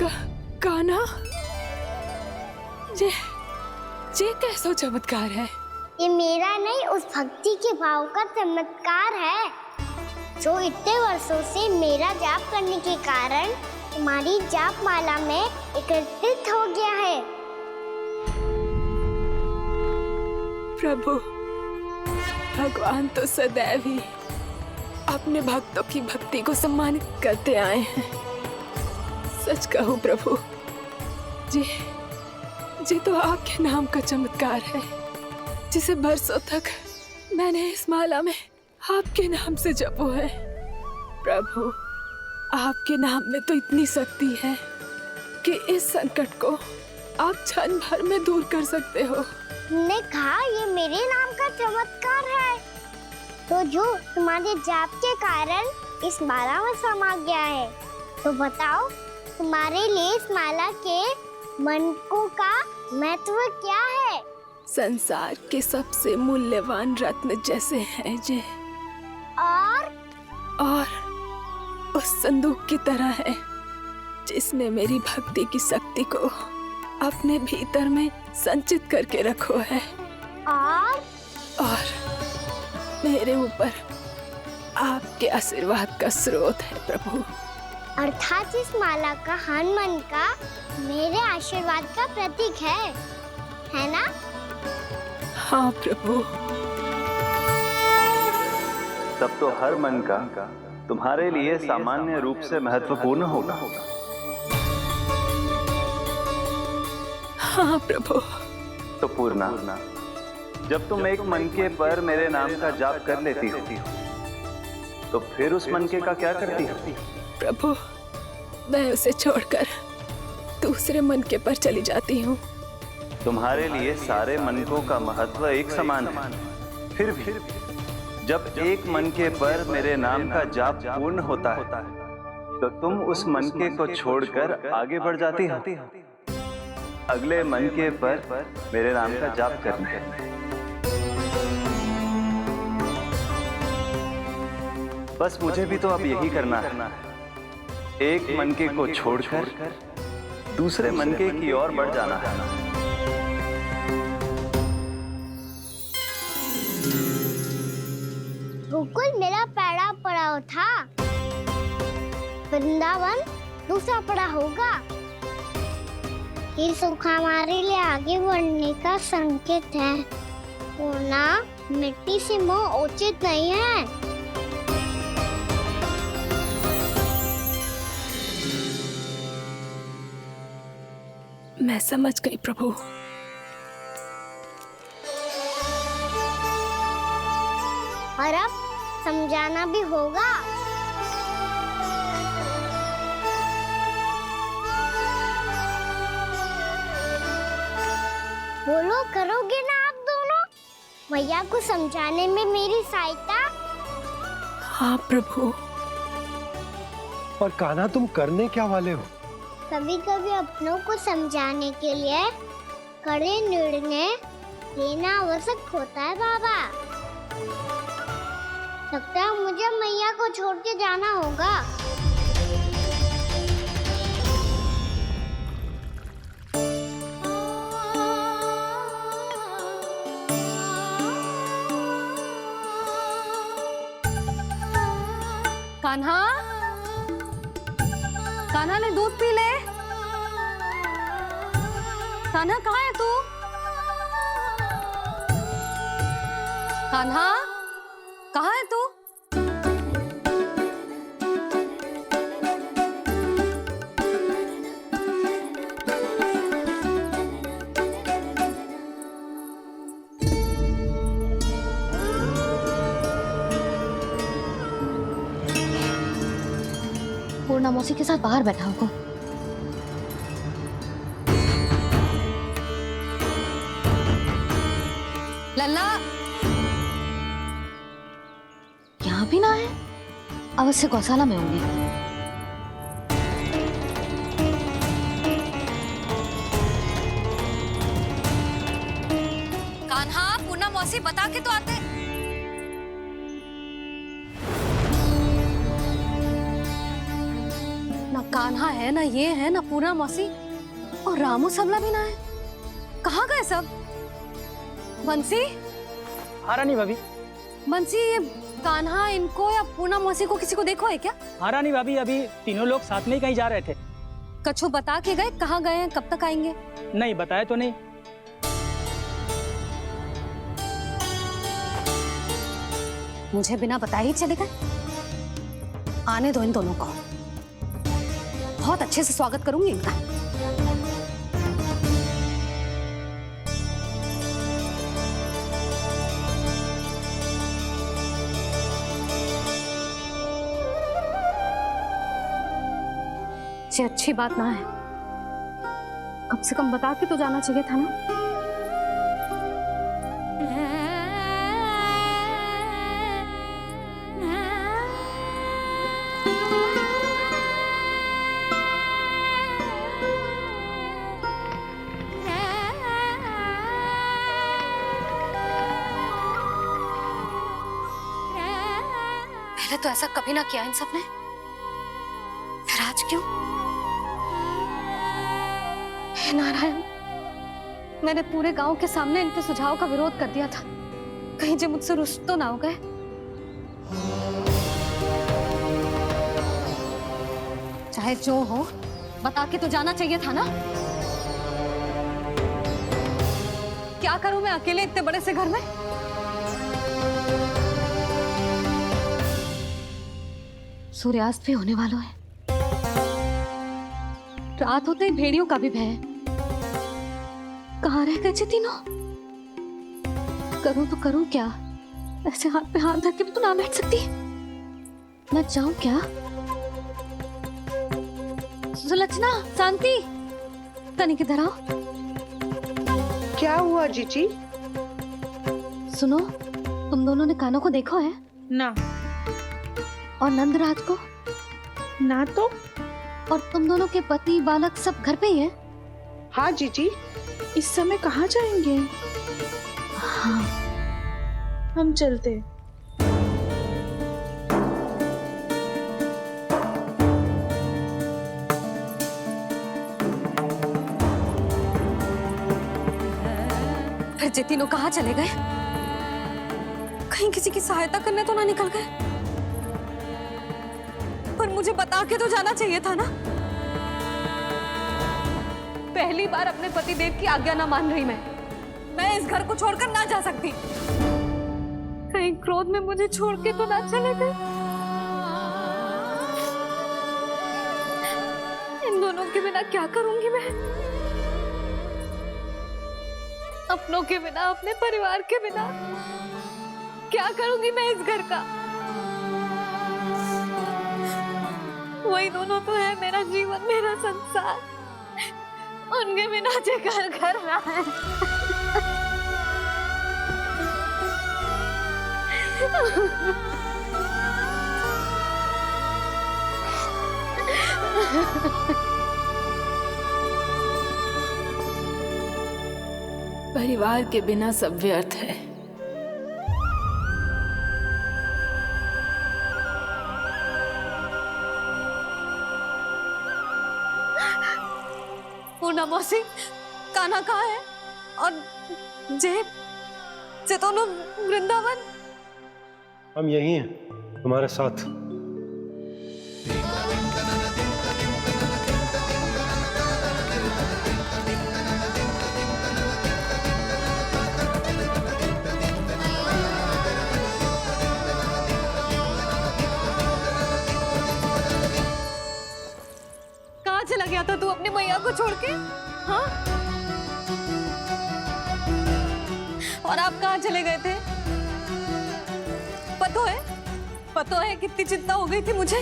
कान्हा, ये कैसा चमत्कार है? ये मेरा नहीं, उस भक्ति के भाव का चमत्कार है जो इतने वर्षों से मेरा जाप करने के कारण तुम्हारी जाप माला में एकत्रित हो गया है। प्रभु, भगवान तो सदैव ही अपने भक्तों की भक्ति को सम्मानित करते आए हैं। सच कहूं प्रभु, जी तो आपके नाम का चमत्कार है, जिसे बरसों तक मैंने इस माला में आपके नाम से जपो है। प्रभु, आपके नाम में तो इतनी शक्ति है कि इस संकट को आप क्षण भर में दूर कर सकते हो। तुमने कहा ये मेरे नाम का चमत्कार है, तो जो तुम्हारे जाप के कारण इस माला में समा गया है, तो बताओ तुम्हारे लिए इस माला के मनकों का महत्व क्या है? संसार के सबसे मूल्यवान रत्न जैसे हैं ये, और उस संदूक की तरह है जिसने मेरी भक्ति की शक्ति को अपने भीतर में संचित करके रखो है, और मेरे ऊपर आपके आशीर्वाद का स्रोत है प्रभु। अर्थात इस माला का हनुमान का मेरे आशीर्वाद का प्रतीक है ना? हाँ प्रभु। तब तो हर मन का तुम्हारे लिए सामान्य रूप से महत्वपूर्ण होगा। हाँ प्रभु। तो पूर्णा, जब तुम एक मनके पर मेरे नाम का जाप कर लेती हो, तो फिर उस मनके का क्या करती हो? प्रभु, मैं उसे छोड़कर दूसरे मनके पर चली जाती हूँ। तुम्हारे लिए सारे मनकों का महत्व एक समान है। फिर भी जब एक मनके पर मेरे नाम का जाप पूर्ण होता है, तो तुम उस मनके को छोड़कर आगे बढ़ जाती हो अगले मनके पर मेरे नाम का जाप करने। बस मुझे भी तो अब यही करना है, एक मनके को छोड़कर दूसरे मनके की ओर बढ़ जाना है। गोकुल मेरा पहला पड़ाव था, वृंदावन दूसरा पड़ाव होगा। ये सुख हमारे लिए आगे बढ़ने का संकेत है। पूर्णा, मिट्टी से मोह उचित नहीं है। मैं समझ गई प्रभु। और अब समझाना भी होगा। बोलो, करोगे ना आप दोनों? मैया को समझाने में मेरी सहायता? हाँ प्रभु। और कान्हा, तुम करने क्या वाले हो? कभी कभी अपनों को समझाने के लिए कड़े निर्णय लेना आवश्यक होता है बाबा। लगता है मुझे मैया को छोड़ के जाना होगा। कान्हा, कान्हा ने दूध पी ले। कान्हा कहाँ है तू? कान्हा, कहाँ है तू? पूर्णा मौसी के साथ बाहर बैठा होगा। लल्ला, यहाँ भी ना है। अवश्य गौशाला में होंगी। कान्हा, पूर्णा मौसी बता के तो आते। ना कान्हा है ना ये है ना पूरा मौसी, और रामू सबला भी ना है। कहाँ गए सब? बंसी, हाँ रानी भाभी। बंसी, ये कान्हा इनको या पूर्णा मौसी को किसी को देखो है क्या? हाँ रानी भाभी, अभी तीनों लोग साथ में ही कहीं जा रहे थे। कछु बता के गए कहाँ गए हैं, कब तक आएंगे? नहीं बताया तो नहीं। मुझे बिना बताए ही चले गए। आने दो इन दोनों को, बहुत अच्छे से स्वागत करूंगी इनका। ये अच्छी बात ना है, कम से कम बता के तो जाना चाहिए था ना। पहले तो ऐसा कभी ना किया इन सब ने, फिर आज क्यों? हे नारायण, मैंने पूरे गांव के सामने इनके सुझाव का विरोध कर दिया था, कहीं जो मुझसे रुष्ट तो ना हो गए। चाहे जो हो, बता के तो जाना चाहिए था ना। क्या करूं मैं अकेले इतने बड़े से घर में? सूर्यास्त भी होने वाला है, रात होते ही भेड़ियों का भी भय है। कहाँ रह गए तीनों? करूं तो करूं क्या? ऐसे हाथ पे हाथ धर के भी तो ना बैठ सकती। मैं जाऊं क्या? सुलक्षणा, शांति, तनिक इधर आओ। क्या हुआ जीजी? सुनो, तुम दोनों ने कानों को देखो है? ना। और नंदराज को? ना तो। और तुम दोनों के पति बालक सब घर पे ही हैं? हाँ जीजी, इस समय कहाँ जाएंगे? हाँ। हम चलते। फिर ये तीनों कहाँ चले गए? कहीं किसी की सहायता करने तो ना निकल गए? पर मुझे बता के तो जाना चाहिए था ना। पहली बार अपने पतिदेव की आज्ञा ना मान रही मैं इस घर को छोड़कर ना जा सकती। कहीं क्रोध में मुझे छोड़ के तो ना चले गए। इन दोनों के बिना क्या करूंगी मैं? अपनों के बिना, अपने परिवार के बिना क्या करूंगी मैं इस घर का? वही दोनों तो है मेरा जीवन, मेरा संसार। उनके बिना जे घर घर रहा है। परिवार के बिना सब व्यर्थ है। पूर्णा मौसी, कान्हा कहाँ है? और जे दोनों वृंदावन? हम यही हैं, तुम्हारे साथ। कहाँ चला गया था तू अपनी मैया को छोड़ के? हाँ? और आप कहाँ चले गए थे? पतो है कितनी चिंता हो गई थी मुझे।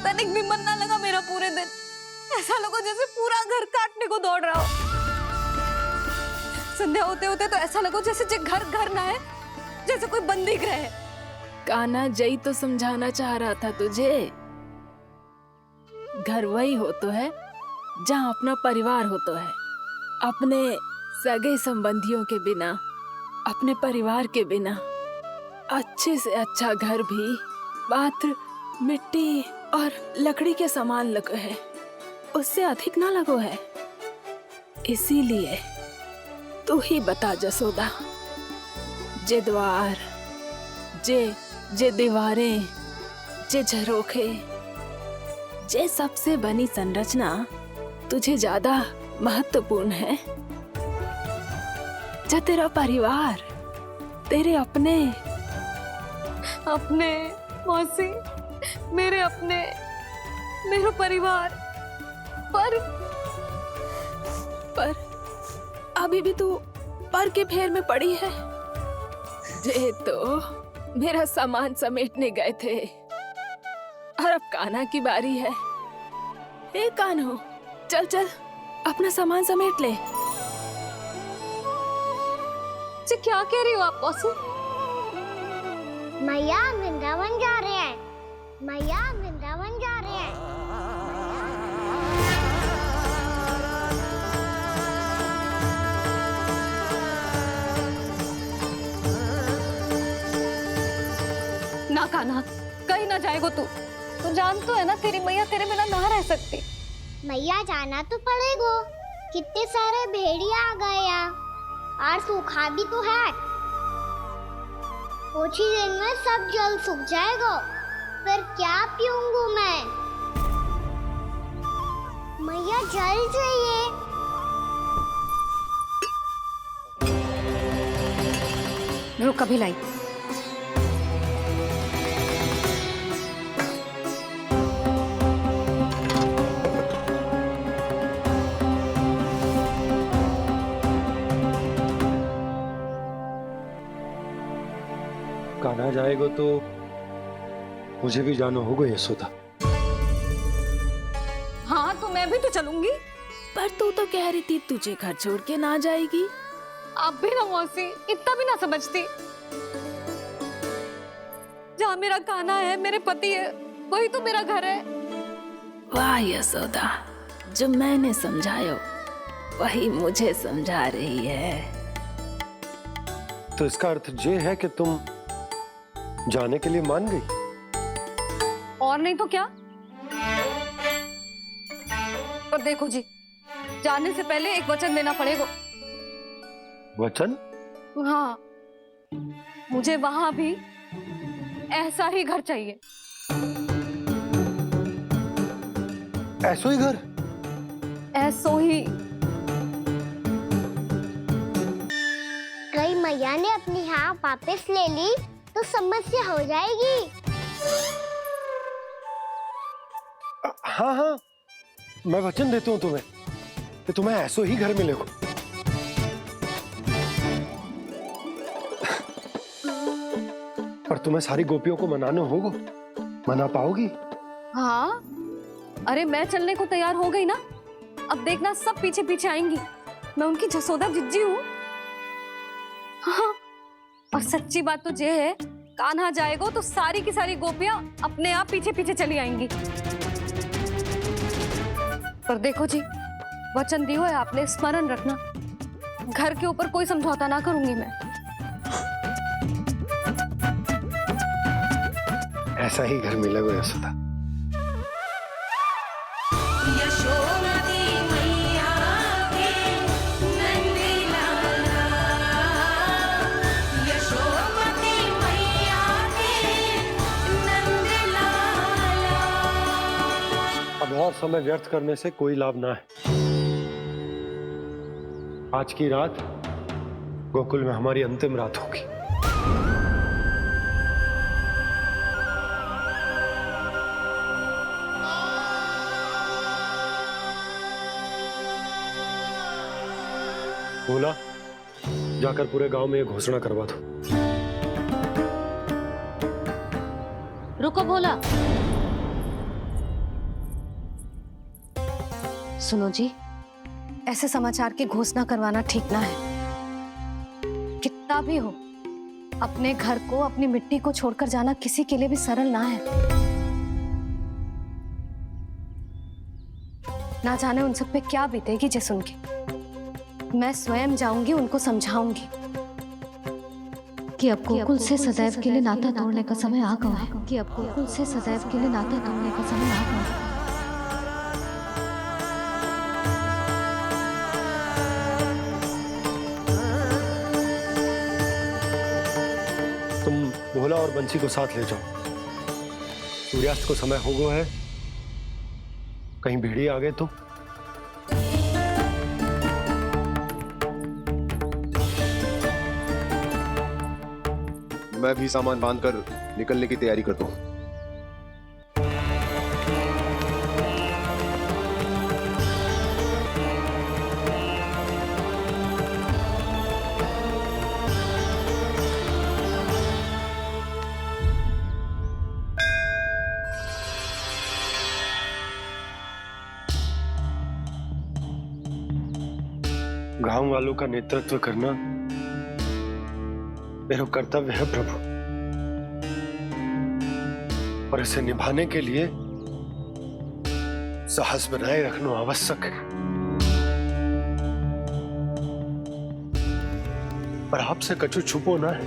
तनिक भी मन ना लगा मेरा पूरे दिन। ऐसा लगा जैसे पूरा घर काटने को दौड़ रहा हो। संध्या होते होते तो ऐसा लगा जैसे घर घर ना है, जैसे कोई बंदी गृह है। कान्हा, जय तो समझाना चाह रहा था तुझे। घर वही हो तो है जहाँ अपना परिवार हो तो है। अपने सगे संबंधियों के बिना, अपने परिवार के बिना अच्छे से अच्छा घर भी मात्र मिट्टी और लकड़ी के समान लगा है। उससे अधिक ना लगो है। इसीलिए तू ही बता जसोदा, जे द्वार, जे दीवारें, जे झरोखे, जे सबसे बनी संरचना तुझे ज्यादा महत्वपूर्ण है? जा तेरा परिवार, तेरे अपने मौसी, मेरा परिवार, पर अभी भी तू पर के फेर में पड़ी है। जे तो मेरा सामान समेटने गए थे और अब कान्हा की बारी है। हे कान्हो, चल चल अपना सामान समेट ले। जी क्या कह रही हो आप मौसी? मैया वृंदावन जा रहे हैं, मैया वृंदावन जा रहे हैं। ना कान्हा, कहीं ना जाएगो तू जान तो है ना तेरी मैया तेरे बिना ना रह सकती। मैया जाना तो पड़ेगा, कितने सारे भेड़िया आ गए यहाँ और सूखा भी तो है। कुछ ही दिन में सब जल सूख जाएगा, फिर क्या पीऊंगा मैं? मैया जल चाहिए। रुक अभी लाई। कान्हा जाएगा तो मुझे भी जाना होगा यशोदा। हाँ तो मैं भी तो चलूंगी। पर तू तो कह रही थी तुझे घर छोड़ के ना जाएगी। आप भी ना मौसी, इतना भी ना समझती। जहाँ मेरा कान्हा है, मेरे पति है, वही तो मेरा घर है। वाह यशोदा, जो मैंने समझायो वही मुझे समझा रही है। तो इसका अर्थ ये है कि तुम जाने के लिए मान गई? और नहीं तो क्या। पर देखो जी, जाने से पहले एक वचन देना पड़ेगा। वचन? हाँ, मुझे वहां भी ऐसा ही घर चाहिए। ऐसो ही घर? ऐसो ही। कई मैया ने अपनी हाँ वापस ले ली तो समस्या हो जाएगी। हाँ हाँ, मैं वचन देता हूँ तुम्हें कि तुम्हें ऐसो ही घर मिलेगा। पर तुम्हें सारी गोपियों को मनाना होगा। मना पाओगी? हाँ, अरे मैं चलने को तैयार हो गई ना। अब देखना सब पीछे पीछे आएंगी। मैं उनकी जसोदा जिज्जी हूँ। हाँ, और सच्ची बात तो ये है, कान्हा जाएगा तो सारी की सारी गोपियां अपने आप पीछे पीछे चली आएंगी। पर देखो जी, वचन दियो है आपने, स्मरण रखना। घर के ऊपर कोई समझौता ना करूंगी मैं। ऐसा ही घर मिलेगा यशोदा। अब और समय व्यर्थ करने से कोई लाभ ना है। आज की रात गोकुल में हमारी अंतिम रात होगी। बोला, जाकर पूरे गांव में ये घोषणा करवा दो। रुको भोला। सुनो जी, ऐसे समाचार की घोषणा करवाना ठीक ना है। कितना भी हो, अपने घर को, अपनी मिट्टी को छोड़कर जाना किसी के लिए भी सरल ना है। ना जाने उन सब पे क्या बीतेगी जे सुन के। मैं स्वयं जाऊंगी, उनको समझाऊंगी कि अब गोकुल से सदैव के लिए नाता तोड़ने का समय आ गया है। कि अब गोकुल से सदैव के लिए नाता तोड़ने का समय आ गया है। भोला और बंसी को साथ ले जाओ। सूर्यास्त को समय हो गया है, कहीं भेड़िए आ गए तो। मैं भी सामान बांधकर निकलने की तैयारी करता हूँ। गांव वालों का नेतृत्व करना मेरा कर्तव्य है प्रभु, और इसे निभाने के लिए साहस बनाए रखना आवश्यक है। पर आपसे कछु छुपो ना है।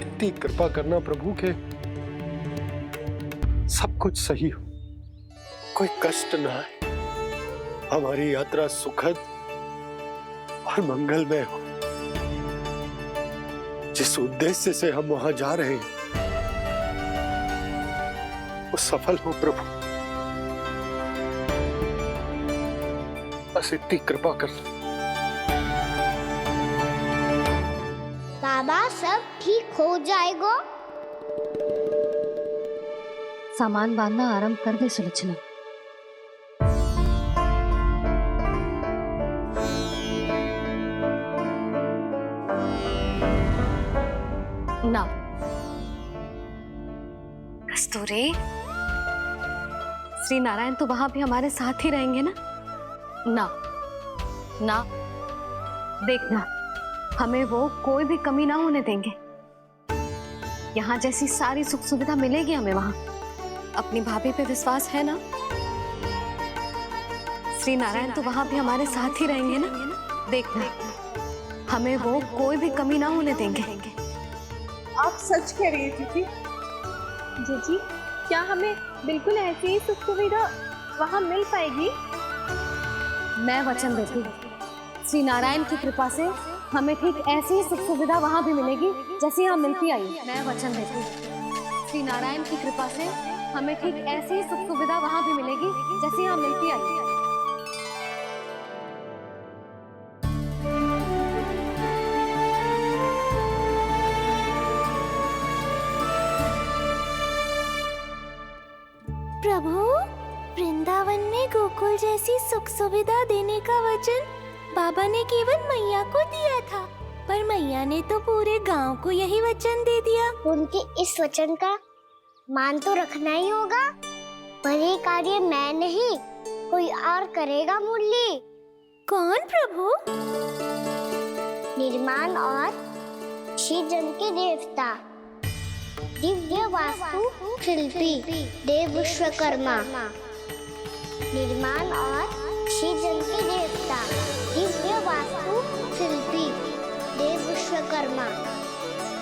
इतनी कृपा करना प्रभु के सब कुछ सही हो, कोई कष्ट ना आए, हमारी यात्रा सुखद और मंगलमय हो। जिस उद्देश्य से हम वहां जा रहे हैं वो सफल हो प्रभु, बस इतनी कृपा कर। बाबा सब ठीक हो जाएगा। सामान बांधना आरंभ कर दे सुलोचना। ना कस्तूरी, श्री नारायण तो वहां भी हमारे साथ ही रहेंगे ना? ना ना, देखना हमें वो कोई भी कमी ना होने देंगे। यहाँ जैसी सारी सुख सुविधा मिलेगी हमें वहां। अपनी भाभी पे विश्वास है ना? श्री नारायण तो वहां भी हमारे साथ ही रहेंगे ना? देखना हमें वो कोई भी कमी ना होने देंगे। आप सच कह रही है जीजी। जीजी, क्या हमें बिल्कुल ऐसी ही सुख सुविधा वहाँ मिल पाएगी? मैं वचन देती हूँ, श्री नारायण की कृपा से हमें ठीक ऐसी ही सुख सुविधा वहाँ भी मिलेगी जैसी यहाँ मिलती आई। मैं वचन देती हूँ, श्री नारायण की कृपा से हमें ठीक ऐसी ही सुख सुविधा वहाँ भी मिलेगी जैसी यहाँ मिलती आई। प्रभु, वृंदावन में गोकुल जैसी सुख सुविधा देने का वचन बाबा ने केवल मैया को दिया था, पर मैया ने तो पूरे गांव को यही वचन दे दिया। उनके इस वचन का मान तो रखना ही होगा, पर ये कार्य मैं नहीं कोई और करेगा। मुरली कौन प्रभु? निर्माण और श्रीजन के देवता, दिव्य वास्तु शिल्पी देव विश्वकर्मा। निर्माण और श्रीजन के देवता, दिव्य वास्तु शिल्पी देव विश्वकर्मा।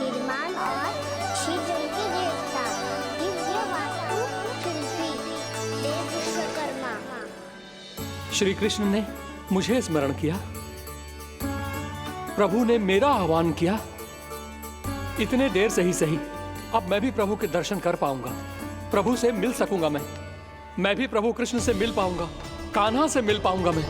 निर्माण और श्रीजन के देवता, दिव्य वास्तु शिल्पी देव विश्वकर्मा। श्री कृष्ण ने मुझे स्मरण किया, प्रभु ने मेरा आह्वान किया। इतने देर से ही सही, अब मैं भी प्रभु के दर्शन कर पाऊंगा, प्रभु से मिल सकूंगा। मैं भी प्रभु कृष्ण से मिल पाऊंगा, कान्हा से मिल पाऊंगा मैं।